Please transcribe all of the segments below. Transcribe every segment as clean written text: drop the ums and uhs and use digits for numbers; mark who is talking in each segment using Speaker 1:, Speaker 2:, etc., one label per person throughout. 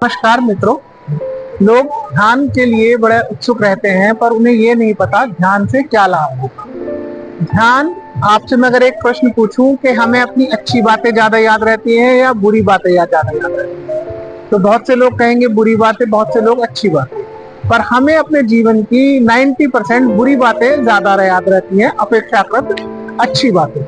Speaker 1: नमस्कार मित्रों। लोग ध्यान के लिए बड़े उत्सुक रहते हैं, पर उन्हें ये नहीं पता ध्यान से क्या लाभ होगा। ध्यान, आपसे मैं अगर एक प्रश्न पूछूं कि हमें अपनी अच्छी बातें ज्यादा याद रहती हैं या बुरी बातें ज्यादा याद रहती हैं, तो बहुत से लोग कहेंगे बुरी बातें, बहुत से लोग अच्छी बातें। पर हमें अपने जीवन की 90% बुरी बातें ज्यादा याद रहती हैं अपेक्षाकृत अच्छी बातें।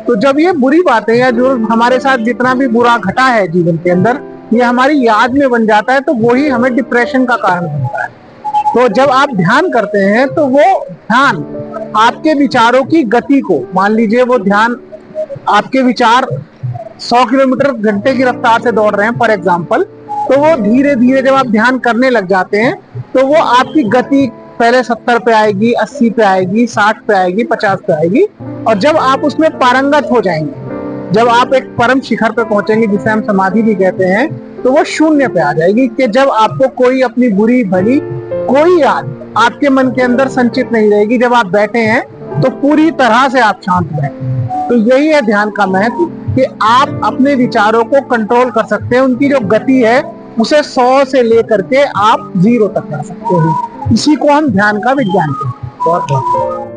Speaker 1: तो जब ये बुरी बातें या जो हमारे साथ जितना भी बुरा घटा है जीवन के अंदर, ये हमारी याद में बन जाता है, तो वही हमें डिप्रेशन का कारण बनता है। तो जब आप ध्यान करते हैं तो वो ध्यान आपके विचारों की गति को, मान लीजिए वो ध्यान, आपके विचार 100 किलोमीटर घंटे की रफ्तार से दौड़ रहे हैं फॉर एग्जाम्पल, तो वो धीरे धीरे जब आप ध्यान करने लग जाते हैं तो वो आपकी गति पहले 70 पे आएगी, 80 पे आएगी, 60 पे आएगी, 50 पे आएगी। और जब आप उसमें पारंगत हो जाएंगे, जब आप एक परम शिखर पे पहुंचेंगे जिसे हम समाधि भी कहते हैं, तो वो शून्य पे आ जाएगी कि जब आपको कोई अपनी बुरी भली कोई याद आपके मन के अंदर संचित नहीं रहेगी। जब आप बैठे हैं तो पूरी तरह से आप शांत बैठे। तो यही है ध्यान का महत्व कि आप अपने विचारों को कंट्रोल कर सकते हैं, उनकी जो गति है उसे 100 से लेकर के आप 0 तक कर सकते हो। इसी को हम ध्यान का विज्ञान कहते हैं। बहुत बहुत